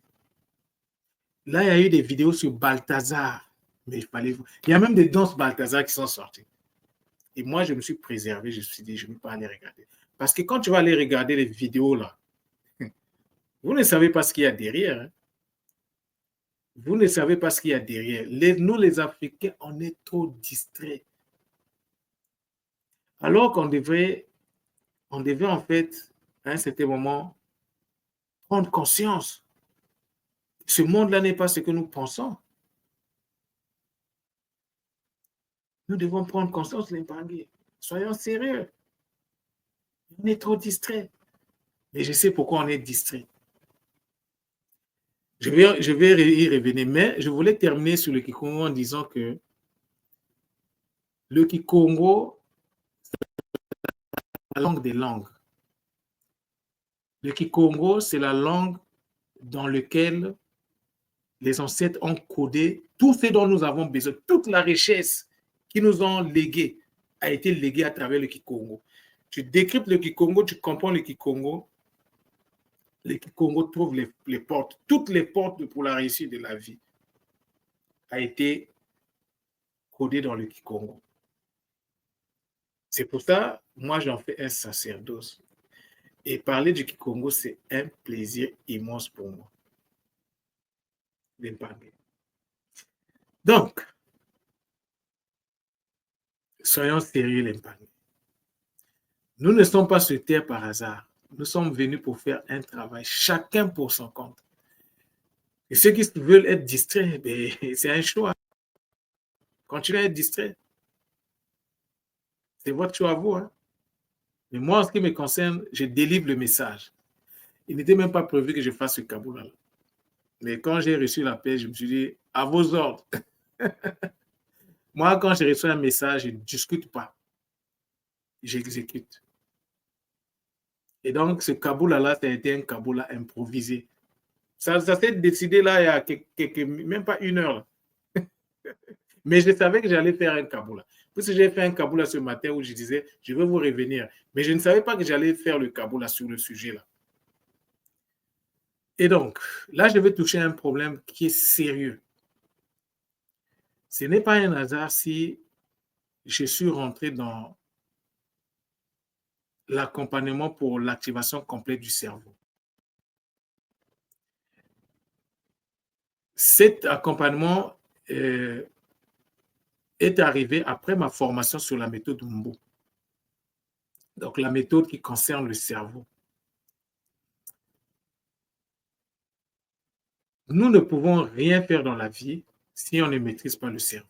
Là, il y a eu des vidéos sur Balthazar. Mais il y a même des danses Balthazar qui sont sorties. Et moi, je me suis préservé. Je me suis dit, je ne vais pas aller regarder. Parce que quand tu vas aller regarder les vidéos là, vous ne savez pas ce qu'il y a derrière. Hein. Vous ne savez pas ce qu'il y a derrière. Nous, les Africains, on est trop distraits. Alors qu'on devait en fait, à un certain moment, prendre conscience. Ce monde-là n'est pas ce que nous pensons. Nous devons prendre conscience, les Mpangui. Soyons sérieux. On est trop distraits. Mais je sais pourquoi on est distrait. Je vais y revenir, mais je voulais terminer sur le Kikongo en disant que le Kikongo, c'est la langue des langues. Le Kikongo, c'est la langue dans laquelle les ancêtres ont codé tout ce dont nous avons besoin, toute la richesse qu'ils nous ont léguée a été léguée à travers le Kikongo. Tu décryptes le Kikongo, tu comprends le Kikongo trouve les portes, toutes les portes pour la réussite de la vie a été codée dans le Kikongo. C'est pour ça, moi, j'en fais un sacerdoce. Et parler du Kikongo, c'est un plaisir immense pour moi. Donc, soyons sérieux, les Mpangui. Nous ne sommes pas sur terre par hasard. Nous sommes venus pour faire un travail, chacun pour son compte. Et ceux qui veulent être distraits, ben, c'est un choix. Continuez à être distraits. C'est votre choix à vous. Hein? Mais moi, en ce qui me concerne, je délivre le message. Il n'était même pas prévu que je fasse ce Kaboul-là. Mais quand j'ai reçu l'appel, je me suis dit, à vos ordres. Moi, quand je reçois un message, je ne discute pas. J'exécute. Et donc, ce Kaboul-là, ça a été un Kaboul improvisé. Ça s'est décidé là, il y a même pas une heure. Là. Mais je savais que j'allais faire un Kaboul. Puisque j'ai fait un Kaboul ce matin où je disais, je vais vous revenir. Mais je ne savais pas que j'allais faire le Kaboul sur le sujet là. Et donc, là, je vais toucher un problème qui est sérieux. Ce n'est pas un hasard si je suis rentré dans l'accompagnement pour l'activation complète du cerveau. Cet accompagnement est arrivé après ma formation sur la méthode Mbo. Donc, la méthode qui concerne le cerveau. Nous ne pouvons rien faire dans la vie si on ne maîtrise pas le cerveau.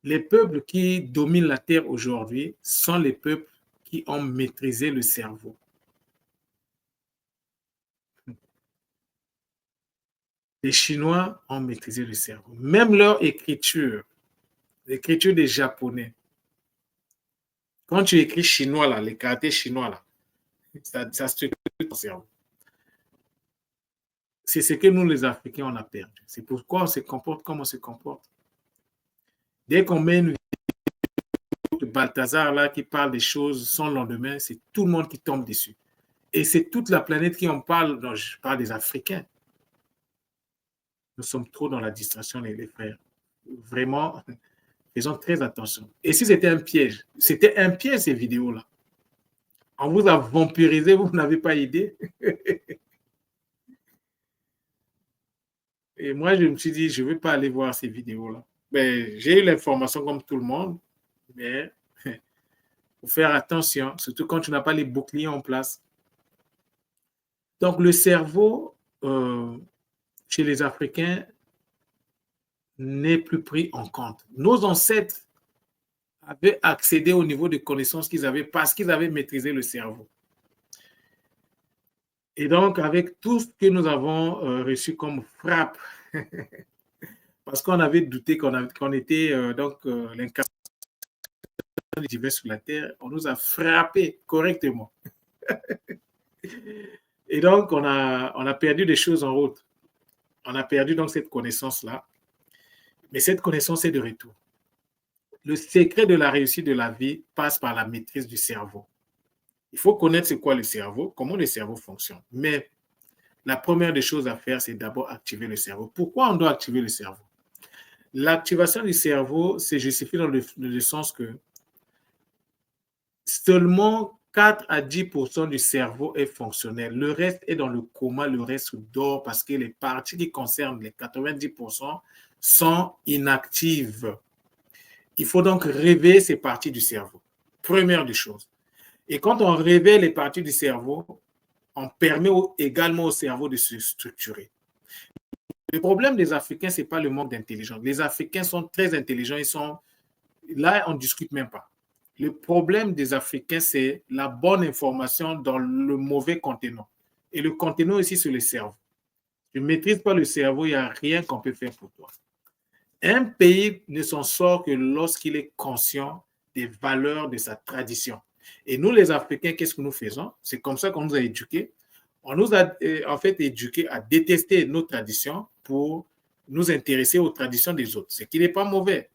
Les peuples qui dominent la Terre aujourd'hui sont les peuples qui ont maîtrisé le cerveau. Les Chinois ont maîtrisé le cerveau. Même leur écriture, l'écriture des Japonais. Quand tu écris chinois, là, les caractères chinois, là, ça structure ton cerveau. C'est ce que nous, les Africains, on a perdu. C'est pourquoi on se comporte comme on se comporte. Dès qu'on met une vidéo de Balthazar là, qui parle des choses sans lendemain, c'est tout le monde qui tombe dessus. Et c'est toute la planète qui en parle. Donc, je parle des Africains. Nous sommes trop dans la distraction, les frères. Vraiment, faisons très attention. Et si c'était un piège, ces vidéos-là. On vous a vampirisé, vous n'avez pas idée. Et moi, je me suis dit, je ne veux pas aller voir ces vidéos-là. Ben, j'ai eu l'information comme tout le monde, mais il faut faire attention, surtout quand tu n'as pas les boucliers en place. Donc, le cerveau, chez les Africains, n'est plus pris en compte. Nos ancêtres avaient accédé au niveau de connaissances qu'ils avaient parce qu'ils avaient maîtrisé le cerveau. Et donc, avec tout ce que nous avons reçu comme frappe, parce qu'on avait douté qu'on était l'incarnation divin sur la terre, on nous a frappé correctement. Et donc, on a perdu des choses en route. On a perdu donc cette connaissance-là. Mais cette connaissance est de retour. Le secret de la réussite de la vie passe par la maîtrise du cerveau. Il faut connaître c'est quoi le cerveau, comment le cerveau fonctionne. Mais la première des choses à faire, c'est d'abord activer le cerveau. Pourquoi on doit activer le cerveau? L'activation du cerveau se justifie dans le sens que seulement 4 à 10% du cerveau est fonctionnel. Le reste est dans le coma, le reste dort parce que les parties qui concernent les 90% sont inactives. Il faut donc réveiller ces parties du cerveau. Première des choses. Et quand on réveille les parties du cerveau, on permet également au cerveau de se structurer. Le problème des Africains, ce n'est pas le manque d'intelligence. Les Africains sont très intelligents. Là, on ne discute même pas. Le problème des Africains, c'est la bonne information dans le mauvais contenant. Et le contenant ici, c'est le cerveau. Tu ne maîtrises pas le cerveau, il n'y a rien qu'on peut faire pour toi. Un pays ne s'en sort que lorsqu'il est conscient des valeurs de sa tradition. Et nous, les Africains, qu'est-ce que nous faisons? C'est comme ça qu'on nous a éduqués. On nous a en fait éduqués à détester nos traditions pour nous intéresser aux traditions des autres, ce qui n'est pas mauvais.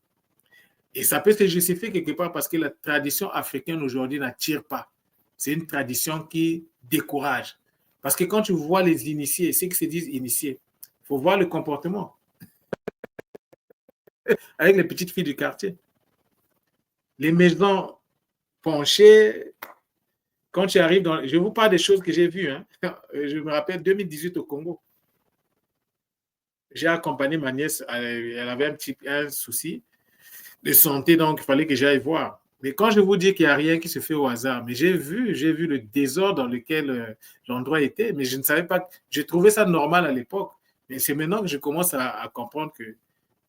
Et ça peut se justifier quelque part parce que la tradition africaine aujourd'hui n'attire pas. C'est une tradition qui décourage. Parce que quand tu vois les initiés, ceux qui se disent initiés, il faut voir le comportement avec les petites filles du quartier. Les maisons penchées, quand tu arrives dans... Je vous parle des choses que j'ai vues. Hein. Je me rappelle 2018 au Congo. J'ai accompagné ma nièce, elle avait un souci de santé, donc il fallait que j'aille voir. Mais quand je vous dis qu'il n'y a rien qui se fait au hasard, mais j'ai vu le désordre dans lequel l'endroit était, mais je ne savais pas, je trouvais ça normal à l'époque. Mais c'est maintenant que je commence à comprendre que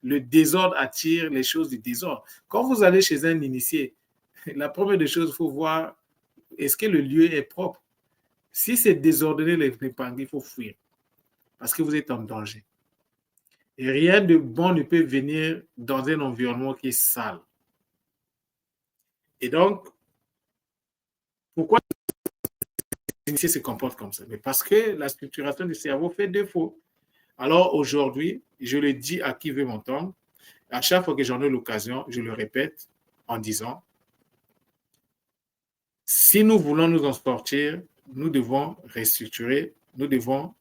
le désordre attire les choses du désordre. Quand vous allez chez un initié, la première des choses, il faut voir est-ce que le lieu est propre. Si c'est désordonné, les pangues, il faut fuir parce que vous êtes en danger. Et rien de bon ne peut venir dans un environnement qui est sale. Et donc, pourquoi les initiés se comportent comme ça? Mais parce que la structuration du cerveau fait défaut. Alors aujourd'hui, je le dis à qui veut m'entendre, à chaque fois que j'en ai l'occasion, je le répète en disant, si nous voulons nous en sortir, nous devons restructurer, nous devons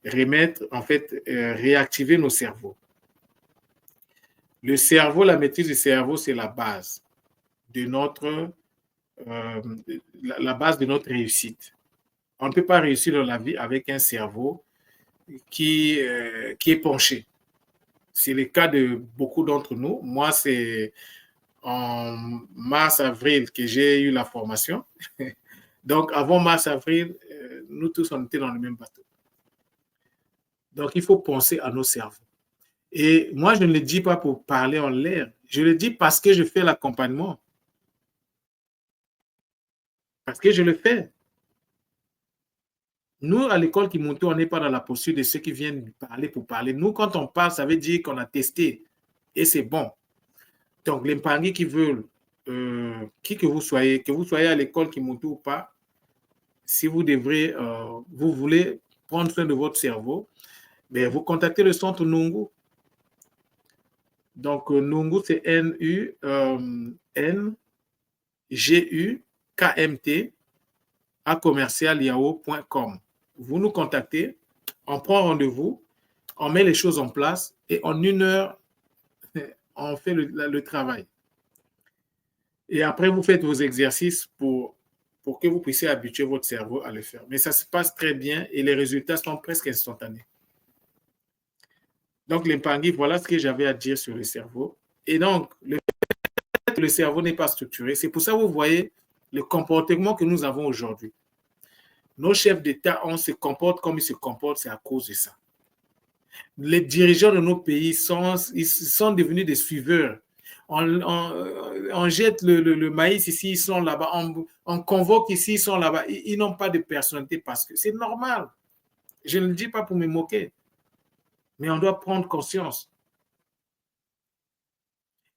remettre, en fait, réactiver nos cerveaux. Le cerveau, la maîtrise du cerveau, c'est la base de notre la base de notre réussite. On ne peut pas réussir dans la vie avec un cerveau qui est penché. C'est le cas de beaucoup d'entre nous. Moi, c'est en mars-avril que j'ai eu la formation. Donc, avant mars-avril, nous tous, on était dans le même bateau. Donc, il faut penser à nos cerveaux. Et moi, je ne le dis pas pour parler en l'air. Je le dis parce que je fais l'accompagnement. Parce que je le fais. Nous, à l'école Kimoto, on n'est pas dans la posture de ceux qui viennent parler pour parler. Nous, quand on parle, ça veut dire qu'on a testé et c'est bon. Donc, les Mpangi qui veulent, qui que vous soyez à l'école Kimoto ou pas, si vous devrez, vous voulez prendre soin de votre cerveau, ben, vous contactez le centre Nungu. Donc, Nungu, c'est N-U-N-G-U-K-M-T à commercial.yahoo.com. Vous nous contactez, on prend rendez-vous, on met les choses en place et en 1 heure, on fait le travail. Et après, vous faites vos exercices pour que vous puissiez habituer votre cerveau à le faire. Mais ça se passe très bien et les résultats sont presque instantanés. Donc, les Mpangi, voilà ce que j'avais à dire sur le cerveau. Et donc, le cerveau n'est pas structuré. C'est pour ça que vous voyez le comportement que nous avons aujourd'hui. Nos chefs d'État, on se comporte comme ils se comportent, c'est à cause de ça. Les dirigeants de nos pays ils sont devenus des suiveurs. On jette le maïs ici, ils sont là-bas. On convoque ici, ils sont là-bas. Ils n'ont pas de personnalité parce que c'est normal. Je ne le dis pas pour me moquer. Mais on doit prendre conscience.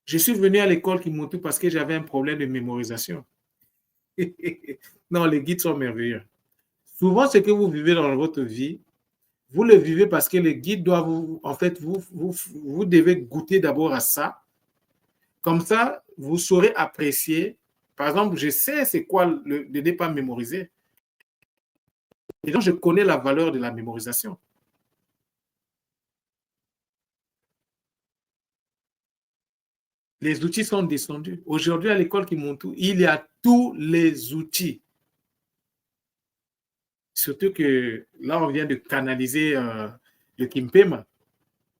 Je suis venu à l'école Kimoto parce que j'avais un problème de mémorisation. Non, les guides sont merveilleux. Souvent, ce que vous vivez dans votre vie, vous le vivez parce que les guides doivent vous, en fait, vous devez goûter d'abord à ça. Comme ça, vous saurez apprécier. Par exemple, je sais c'est quoi le ne pas mémoriser. Et donc, je connais la valeur de la mémorisation. Les outils sont descendus. Aujourd'hui, à l'école Kimoto, il y a tous les outils. Surtout que là, on vient de canaliser le Kimpema.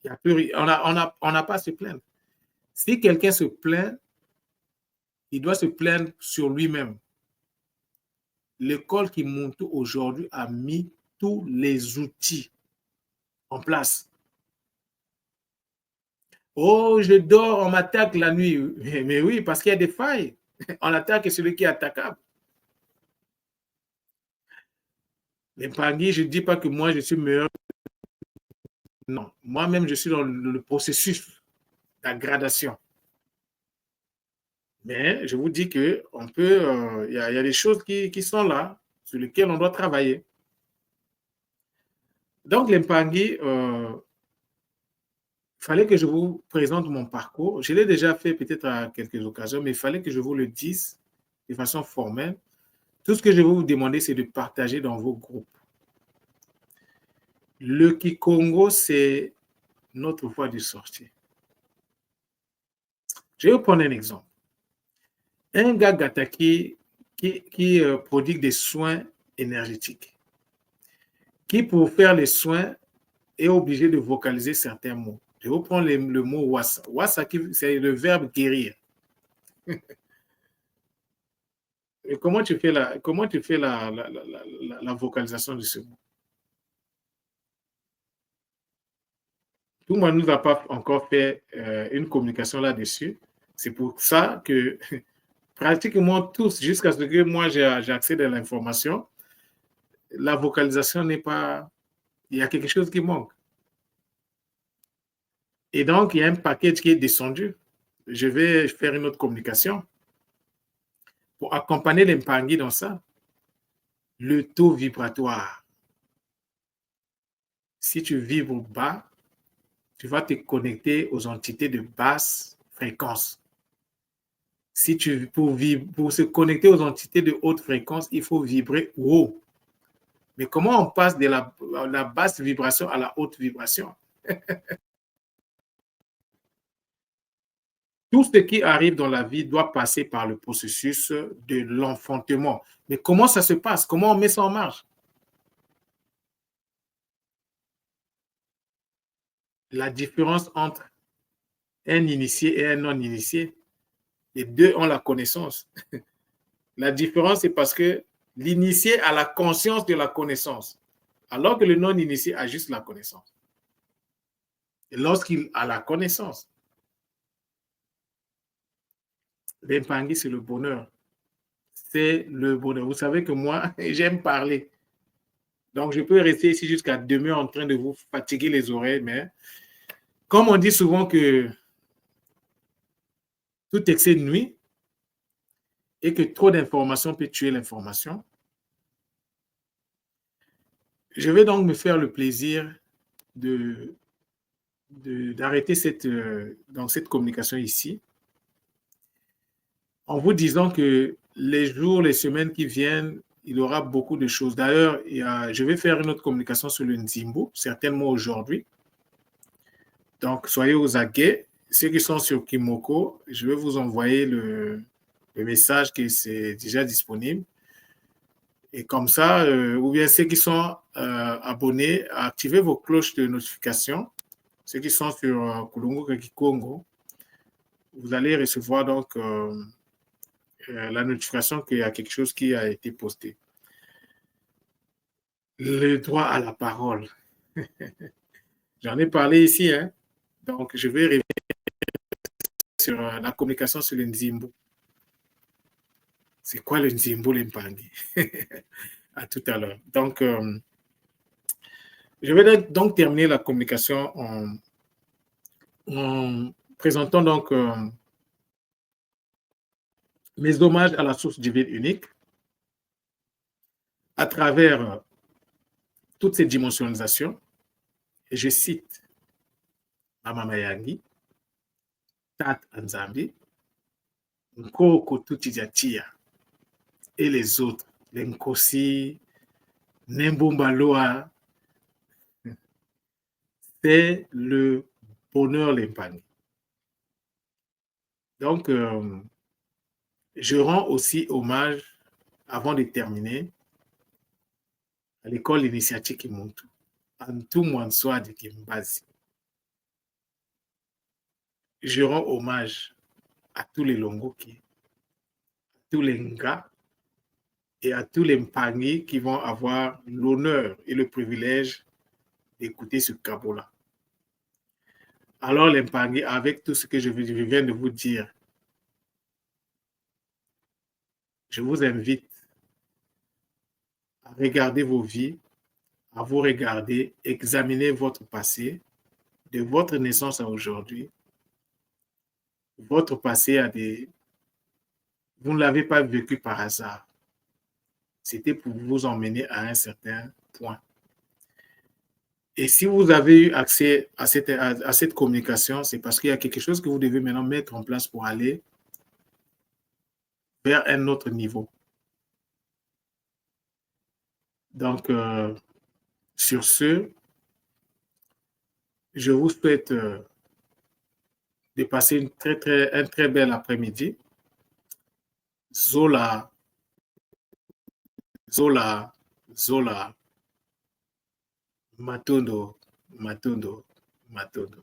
On n'a pas à se plaindre. Si quelqu'un se plaint, il doit se plaindre sur lui-même. L'école Kimoto aujourd'hui a mis tous les outils en place. Oh, je dors, on m'attaque la nuit. Mais oui, parce qu'il y a des failles. On attaque celui qui est attaquable. Les Mpangi, je ne dis pas que moi, je suis meilleur. Non, moi-même, je suis dans le processus d'aggradation. Mais je vous dis qu'on peut, y a des choses qui sont là, sur lesquelles on doit travailler. Donc, les Mpangi, il fallait que je vous présente mon parcours. Je l'ai déjà fait peut-être à quelques occasions, mais il fallait que je vous le dise de façon formelle. Tout ce que je vais vous demander, c'est de partager dans vos groupes. Le Kikongo, c'est notre voie de sortie. Je vais vous prendre un exemple. Un gars Gataki qui prodigue des soins énergétiques, qui pour faire les soins est obligé de vocaliser certains mots. Je vais vous prendre le mot wassa. Wassa, c'est le verbe guérir. Et comment tu fais la vocalisation de ce mot? Tout le monde ne nous a pas encore fait une communication là-dessus. C'est pour ça que pratiquement tous, jusqu'à ce que moi j'ai accès à l'information, la vocalisation n'est pas... Il y a quelque chose qui manque. Et donc, il y a un package qui est descendu. Je vais faire une autre communication pour accompagner les Mpangi dans ça. Le taux vibratoire. Si tu vibres bas, tu vas te connecter aux entités de basse fréquence. Si pour se connecter aux entités de haute fréquence, il faut vibrer haut. Mais comment on passe de la basse vibration à la haute vibration? Tout ce qui arrive dans la vie doit passer par le processus de l'enfantement. Mais comment ça se passe? Comment on met ça en marche? La différence entre un initié et un non-initié, les deux ont la connaissance. La différence, c'est parce que l'initié a la conscience de la connaissance, alors que le non-initié a juste la connaissance. lorsqu'il a la connaissance. L'impangui, c'est le bonheur. C'est le bonheur. Vous savez que moi, j'aime parler. Donc, je peux rester ici jusqu'à demain en train de vous fatiguer les oreilles, mais comme on dit souvent que tout excès nuit et que trop d'informations peut tuer l'information, je vais donc me faire le plaisir d'arrêter cette communication ici en vous disant que les jours, les semaines qui viennent, il y aura beaucoup de choses. D'ailleurs, je vais faire une autre communication sur le Nzimbu, certainement aujourd'hui. Donc, soyez aux aguets. Ceux qui sont sur Kimoko, je vais vous envoyer le message que c'est déjà disponible. Et comme ça, ou bien ceux qui sont abonnés, activez vos cloches de notification. Ceux qui sont sur Kulungu Kikongo, vous allez recevoir donc la notification qu'il y a quelque chose qui a été posté. Le droit à la parole. J'en ai parlé ici, hein? Donc je vais revenir sur la communication sur le Nzimbu. C'est quoi le Nzimbu, l'Impangi? À tout à l'heure. Donc, je vais donc terminer la communication en présentant donc mes hommages à la source divine unique à travers toutes ces dimensionnalisations. Et je cite Mama Mayangi, Tat Anzambi, Nkoko Tutijatia et les autres, les Nkosi, Nembumbaloa, c'est le bonheur l'Impani. Donc, je rends aussi hommage, avant de terminer, à l'école initiatique Kimuntu, Antu Mwanswa de Kimbazi. Je rends hommage à tous les Longoki, à tous les Nga et à tous les Mpangi qui vont avoir l'honneur et le privilège d'écouter ce Kabola. Alors, les Mpangi, avec tout ce que je viens de vous dire, je vous invite à regarder vos vies, à vous regarder, examiner votre passé, de votre naissance à aujourd'hui. Votre passé a des... Vous ne l'avez pas vécu par hasard. C'était pour vous emmener à un certain point. Et si vous avez eu accès à cette communication, c'est parce qu'il y a quelque chose que vous devez maintenant mettre en place pour aller vers un autre niveau. Donc, sur ce, je vous souhaite de passer un très bel après-midi. Zola, Zola, Zola, Matondo, Matondo, Matondo.